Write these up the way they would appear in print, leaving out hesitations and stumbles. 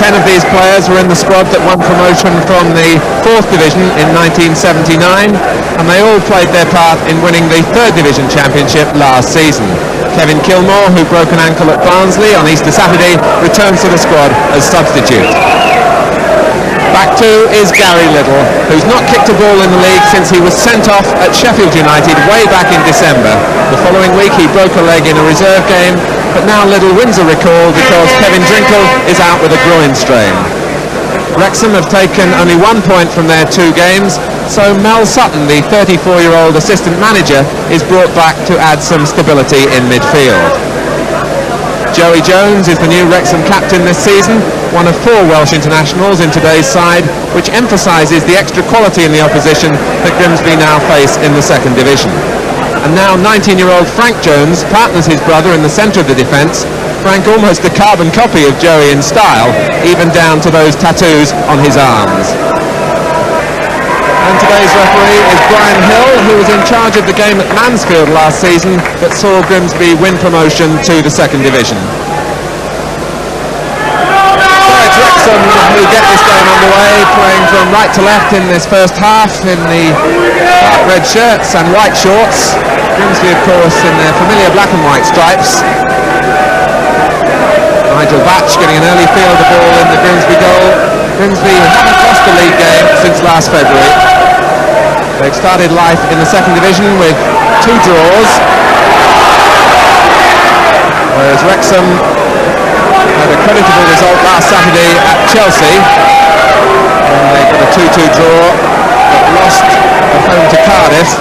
10 of these players were in the squad that won promotion from the 4th Division in 1979, and they all played their part in winning the 3rd Division Championship last season. Kevin Kilmore, who broke an ankle at Barnsley on Easter Saturday, returns to the squad as substitute. Back two is Gary Little, who's not kicked a ball in the league since he was sent off at Sheffield United way back in December. The following week he broke a leg in a reserve game, but now Little wins a recall because Kevin Drinkle is out with a groin strain. Wrexham have taken only 1 point from their 2 games, so Mel Sutton, the 34-year-old assistant manager, is brought back to add some stability in midfield. Joey Jones is the new Wrexham captain this season, one of 4 Welsh internationals in today's side, which emphasises the extra quality in the opposition that Grimsby now face in the 2nd Division. And now 19-year-old Frank Jones partners his brother in the centre of the defence. Frank almost a carbon copy of Joey in style, even down to those tattoos on his arms. And today's referee is Brian Hill, who was in charge of the game at Mansfield last season that saw Grimsby win promotion to the 2nd Division. So it's Wrexham who get this game underway, playing from right to left in this first half in the dark red shirts and white shorts. Grimsby, of course, in their familiar black and white stripes. Nigel Batch getting an early field of the ball in the Grimsby goal. Grimsby haven't lost a league game since last February. They've started life in the 2nd Division with 2 draws, whereas Wrexham had a creditable result last Saturday at Chelsea, when they got a 2-2 draw, but lost at home to Cardiff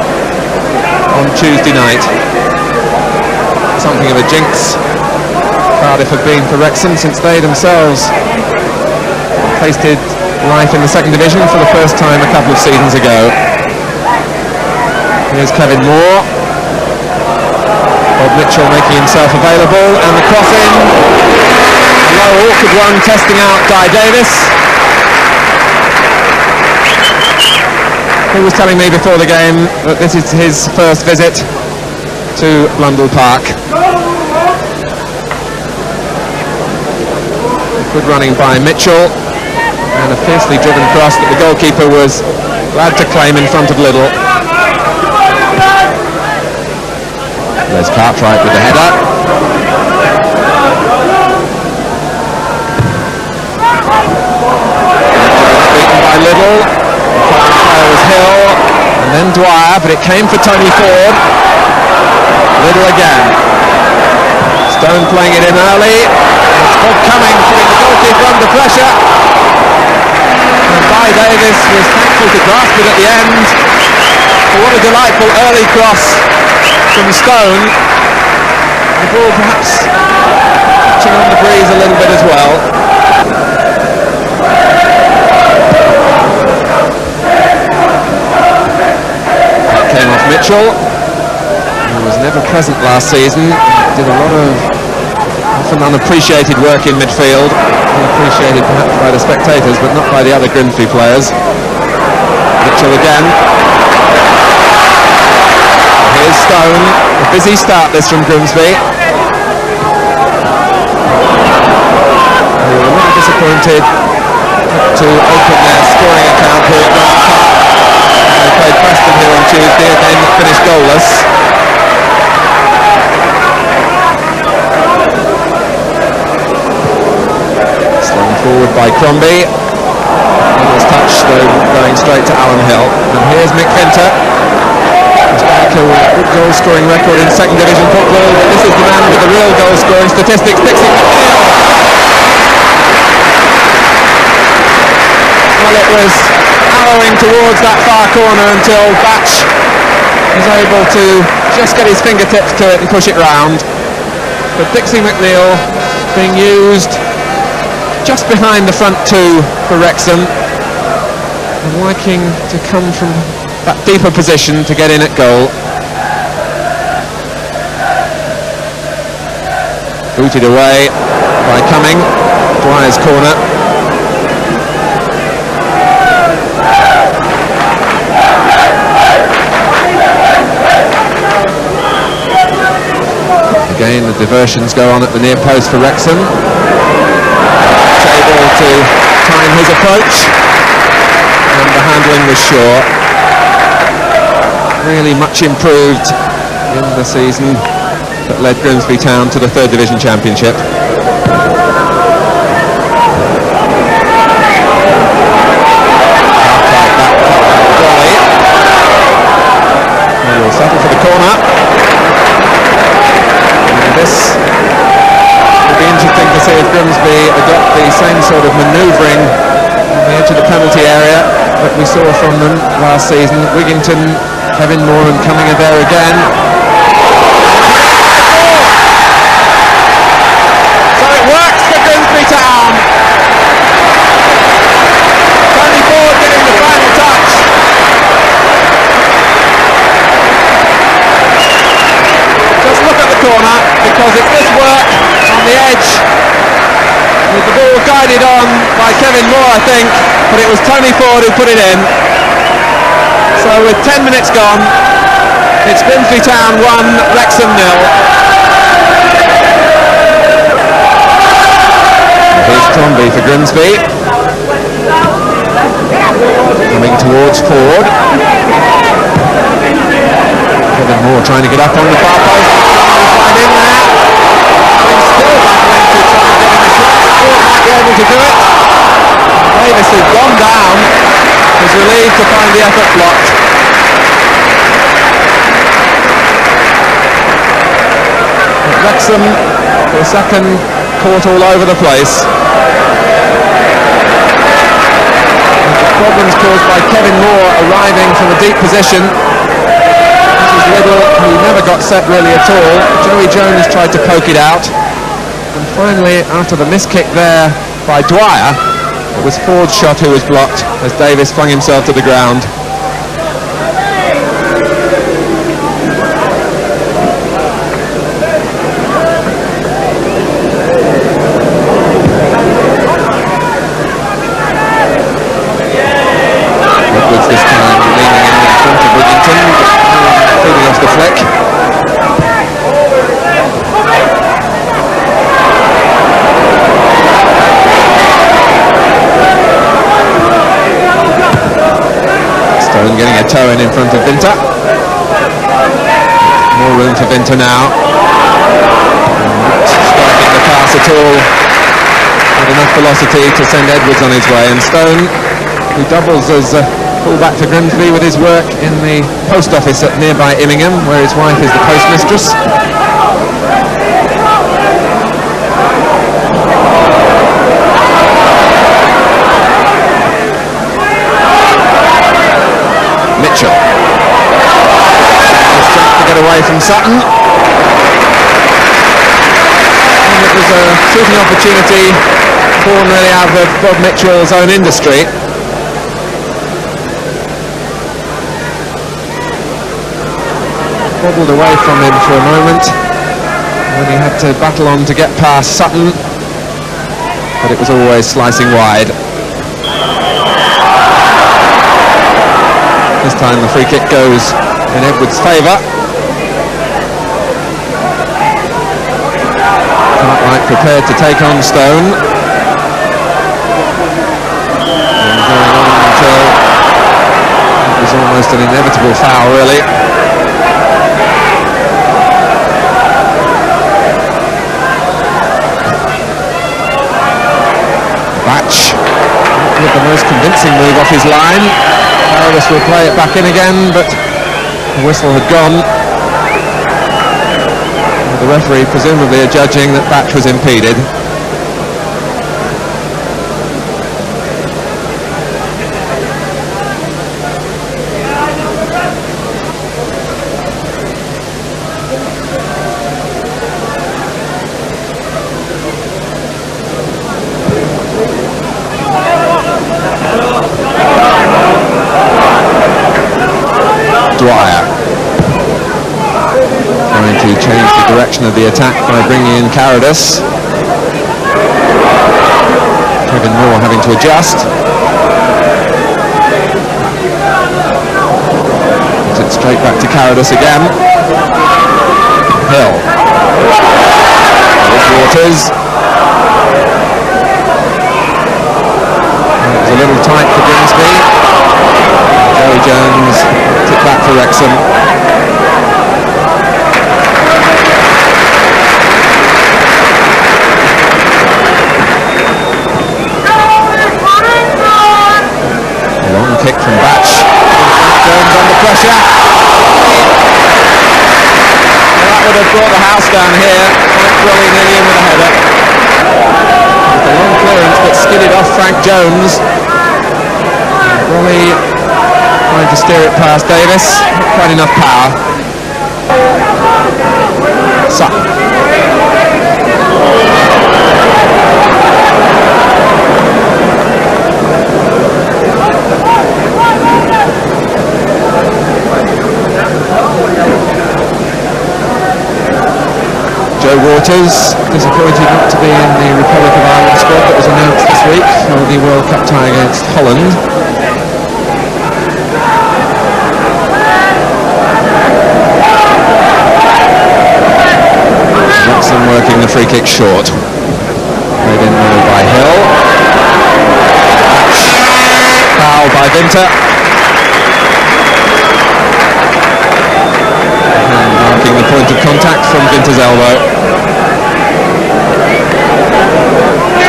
on Tuesday night. Something of a jinx Cardiff have been for Wrexham since they themselves tasted life in the 2nd Division for the first time a couple of seasons ago. Here's Kevin Moore. Bob Mitchell making himself available, and the cross in. A low awkward one testing out Guy Davis. He was telling me before the game that this is his first visit to Blundell Park. Good running by Mitchell, and a fiercely driven cross that the goalkeeper was glad to claim in front of Little. There's Cartwright with the header. Beaten by Little. The final player was Hill, and then Dwyer, but it came for Tony Ford. Little again. Stone playing it in early. It's Bob Cumming putting the goalkeeper under pressure. And Guy Davis was thankful to grasp it at the end. But what a delightful early cross from Stone. The ball perhaps catching on the breeze a little bit as well. That came off Mitchell, who was never present last season. Did a lot of often unappreciated work in midfield, unappreciated perhaps by the spectators, but not by the other Grimsby players. Mitchell again. Here's Stone. A busy start this from Grimsby. They were a little disappointed to open their scoring account here at Mascot. They played Preston here on Tuesday, a game that finished goalless. Slung forward by Crombie. Nicholas touch though going straight to Alan Hill. And here's Mick Vinter. He's back a good goal scoring record in 2nd Division football, but this is the man with the real goal scoring statistics, Dixie McNeil. Well, it was arrowing towards that far corner until Batch was able to just get his fingertips to it and push it round. But Dixie McNeil being used just behind the front 2 for Wrexham, and liking to come from that deeper position to get in at goal. Booted away by Cumming. Dwyer's corner. Again, the diversions go on at the near post for Wrexham. Able to to time his approach, and the handling was sure. Really much improved in the season that led Grimsby Town to the 3rd Division Championship. He'll settle for the corner. And this will be interesting to see if Grimsby adopt the same sort of manoeuvring on the edge of the penalty area that we saw from them last season. Wigginton, Kevin Moran coming in there again. So it works for Grimsby Town. Tony Ford getting the final touch. Just look at the corner, because it does work on the edge, with the ball guided on by Kevin Moore, I think, but it was Tony Ford who put it in. So with 10 minutes gone, it's Grimsby Town 1, Wrexham 0. Here's Tromby for Grimsby, coming towards Ford. Kevin Moore trying to get up on the far post. Right in there. He's still battling to try and get in the shot. Ford might be able to do it. Davis, who's gone down, was relieved to find the effort blocked. But Wrexham, for a second, caught all over the place. And the problems caused by Kevin Moore arriving from a deep position. Little, who never got set really at all. Joey Jones tried to poke it out, and finally, after the miss kick there by Dwyer, it was Ford's shot who was blocked as Davis flung himself to the ground. Edwards this time leaning in front of Wigginton, feeding off the flick. Stone getting a toe in front of Vinter. More room for Vinter now. Not striking the pass at all. Not enough velocity to send Edwards on his way. And Stone, who doubles as full-back for Grimsby with his work in the post office at nearby Immingham, where his wife is the postmistress. Mitchell. Just trying to get away from Sutton. And it was a shooting opportunity born really out of Bob Mitchell's own industry. Bobbled away from him for a moment when he had to battle on to get past Sutton, but it was always slicing wide. This time the free kick goes in Edwards' favour. Cartwright prepared to take on Stone. And going on until it was almost an inevitable foul, really. Batch with the most convincing move off his line. Harris will play it back in again, but the whistle had gone. The referee presumably adjudging that Batch was impeded. Dwyer trying to change the direction of the attack by bringing in Carradus. Kevin Moore having to adjust. Puts it straight back to Carradus again. Hill. Waters. brought the house down here. Brolly nearly in with a header. With a long clearance but skidded off Frank Jones. Brolly trying to steer it past Davis. Not quite enough power. Sutton. Joe Waters, disappointed not to be in the Republic of Ireland squad that was announced this week for the World Cup tie against Holland. Wrexham working the free kick short. Played in now by Hill. Foul by Vinter. And marking the point of contact from Vinter's elbow.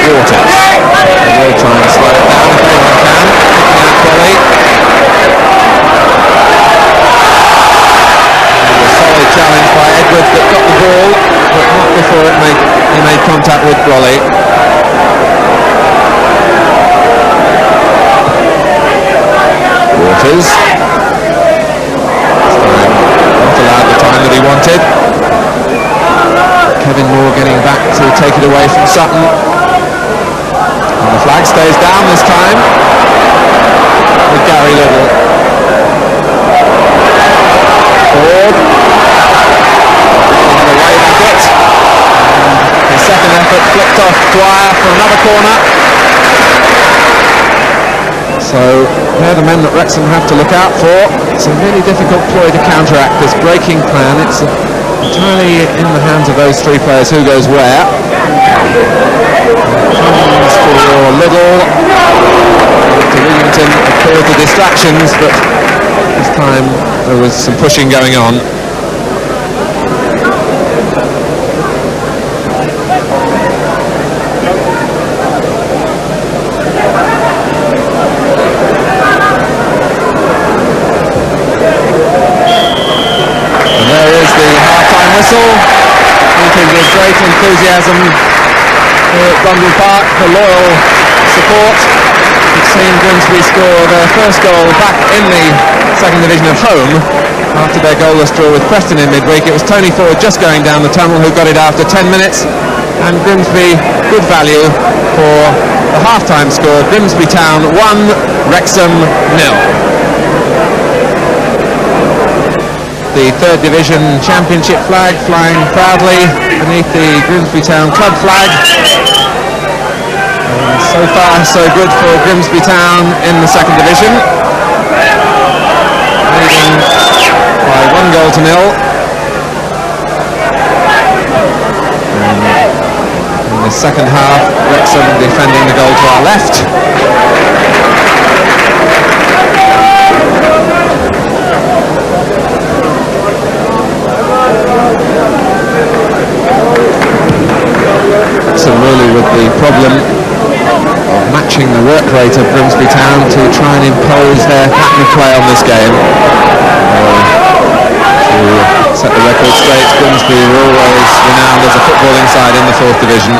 Waters. They will try and slow it down if anyone can. Picking out Brolly. A solid challenge by Edwards that got the ball, but not before he made contact with Brolly. Waters. This time not allowed the time that he wanted. Kevin Moore getting back to take it away from Sutton. And the flag stays down this time with Gary Little. Ford. Away back it. His second effort flicked off Dwyer for another corner. So they're the men that Wrexham have to look out for. It's a really difficult ploy to counteract this breaking plan. It's entirely in the hands of those three players who goes where. Comes for Little. To Wigginton, a call to distractions, but this time there was some pushing going on. Whistle, greeted with great enthusiasm here at Brundle Park. The loyal support. We've seen Grimsby score their first goal back in the second division at home after their goalless draw with Preston in midweek. It was Tony Ford just going down the tunnel who got it after 10 minutes, and Grimsby good value for the half-time score. Grimsby Town 1, Wrexham 0. The third division championship flag flying proudly beneath the Grimsby Town club flag. And so far so good for Grimsby Town in the second division, leading by 1-0. And in the second half, Wrexham defending the goal to our left. So really with the problem of matching the work rate of Grimsby Town to try and impose their pattern of play on this game. To set the record straight, Grimsby were always renowned as a footballing side in the fourth division.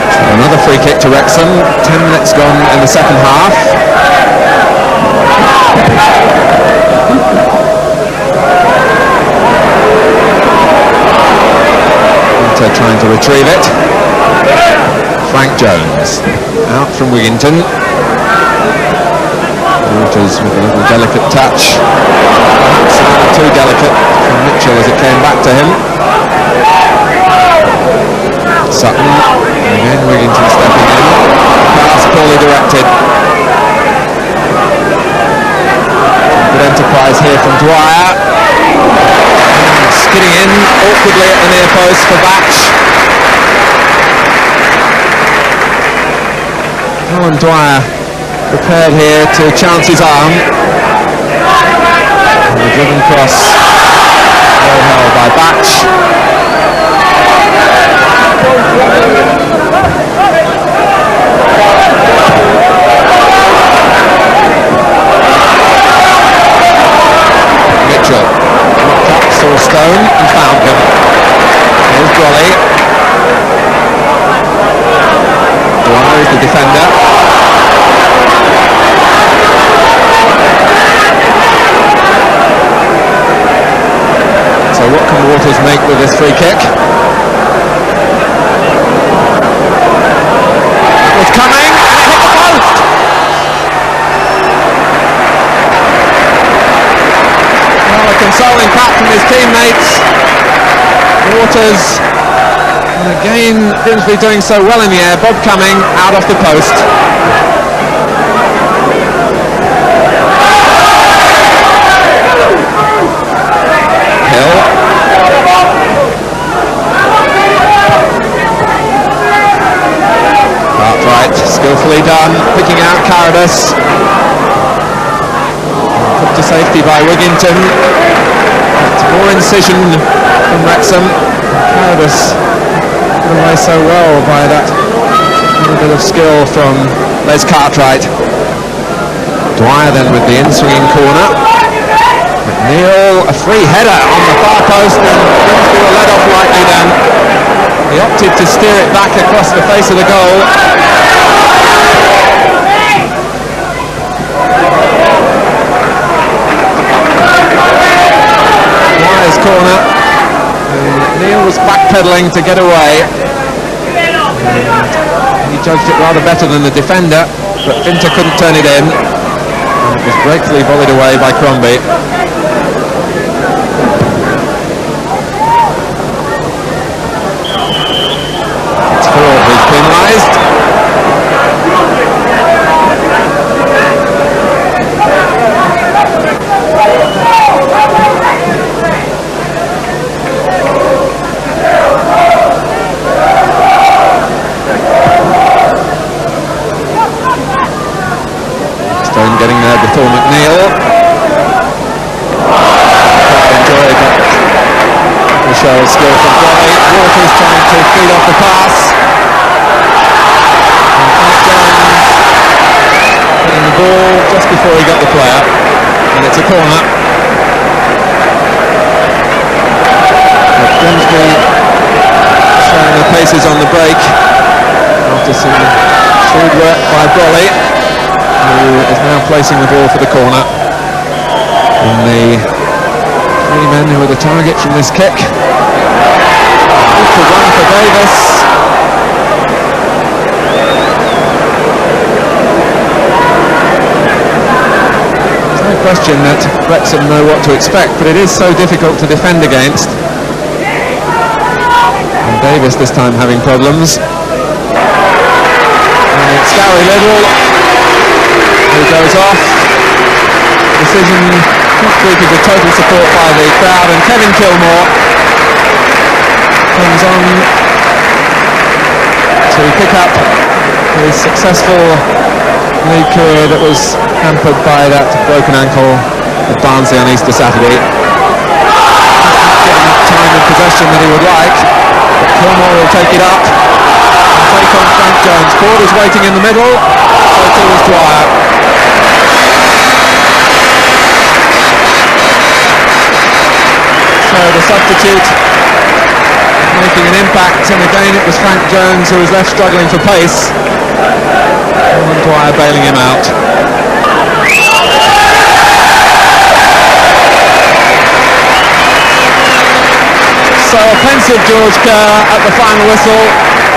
So another free kick to Wrexham, 10 minutes gone in the second half. Trying to retrieve it. Frank Jones out from Wigginton. Waters with a little delicate touch, perhaps a little too delicate from Mitchell as it came back to him. Sutton, again Wigginton stepping in. Pass poorly directed. Good enterprise here from Dwyer. Skidding in awkwardly at the near post for Batch. Alan Dwyer prepared here to chance his arm. And the driven cross well held by Batch. free kick. It was coming, and it hit the post! Well, a consoling pat from his teammates. Waters, and again Grimsby doing so well in the air. Bob Cumming out off the post. Hill. Cartwright, skillfully done, picking out Carradus. Put to safety by Wigginton. More incision from Wrexham. Carradus put away so well by that little bit of skill from Les Cartwright. Dwyer then with the in-swinging corner. McNeil, a free header on the far post, and Grimsby were led off lightly then. He opted to steer it back across the face of the goal. Dwyer's corner. Neil was backpedaling to get away. He judged it rather better than the defender, but Vinter couldn't turn it in. And it was gratefully volleyed away by Crombie. It's Ford who's penalised. Stone getting there before McNeil. Quite enjoyed that. Michelle's skill from Dolly. Waters trying to feed off the pass. And Jones hitting the ball just before he got the player. And it's a corner. But Grimsby showing the paces on the break after some shrewd work by Brolly, who is now placing the ball for the corner. And the three men who are the target from this kick. 2-1 for Davis. There's no question that Wrexham know what to expect, but it is so difficult to defend against. And Davis this time having problems. And it's Gary Liddell who goes off. Decision greeted with total support by the crowd, and Kevin Kilmore comes on to pick up his successful league career that was hampered by that broken ankle at Barnsley on Easter Saturday. Not getting that time and possession that he would like, but Kilmore will take it up and take on Frank Jones. Ford is waiting in the middle, so too is Dwyer. So the substitute making an impact, and again it was Frank Jones who was left struggling for pace, and Dwyer bailing him out. So a pensive George Kerr at the final whistle,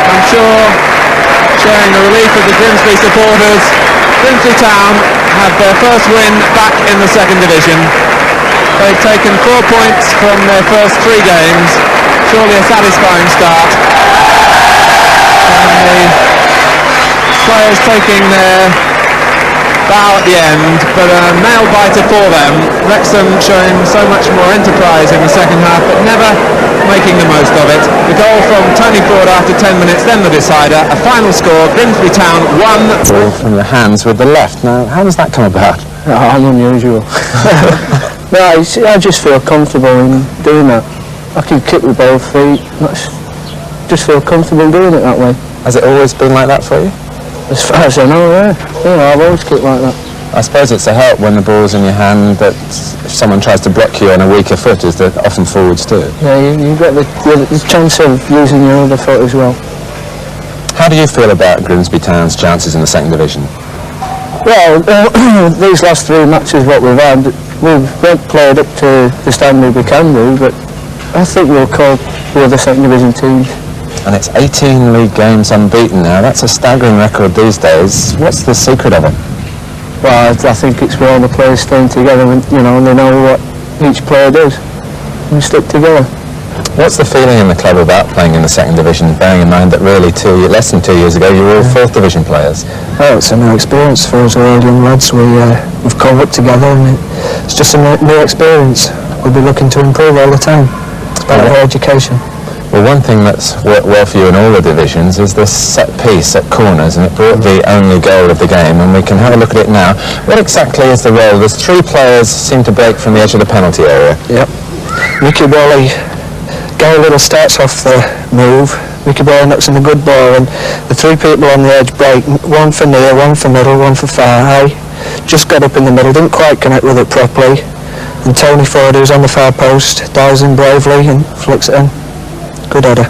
I'm sure sharing the relief of the Grimsby supporters. Grimsby Town have their first win back in the second division. They've taken 4 points from their first 3 games. Surely a satisfying start. And the players taking their bow at the end, but a nail biter for them. Wrexham showing so much more enterprise in the second half, but never making the most of it. The goal from Tony Ford after 10 minutes, then the decider. A final score, Grimsby Town 1. From your hands with the left. Now, how does that come about? Oh, unusual. No, I just feel comfortable in doing that. I can kick with both feet. Just feel comfortable doing it that way. Has it always been like that for you? As far as I know, yeah. I've always kicked like that. I suppose it's a help when the ball's in your hand, that if someone tries to block you on a weaker foot, as that often forwards do. Yeah, you've got the chance of using your other foot as well. How do you feel about Grimsby Town's chances in the second division? Well, these last 3 matches what we've had, we've not played up to the standard we can do, but I think we'll cope the other second division teams. And it's 18 league games unbeaten now. That's a staggering record these days. What's the secret of it? Well, I think it's where all the players staying together, and you know, and they know what each player does, and stick together. What's the feeling in the club about playing in the second division, bearing in mind that really less than 2 years ago you were all fourth division players? Oh, it's a new experience for us all young lads. We've come up together, and it's just a new experience. We'll be looking to improve all the time. It's about our education. Well, one thing that's worked well for you in all the divisions is this set piece at corners, and it brought the only goal of the game, and we can have a look at it now. What exactly is the role? There's 3 players seem to break from the edge of the penalty area. Yep. Mickey Bowley, Gary Little starts off the move. Mickey Bowley knocks in a good ball, and the 3 people on the edge break. One for near, one for middle, one for far. I just got up in the middle, didn't quite connect with it properly, and Tony Ford, who's on the far post, dives in bravely and flicks it in. Good header.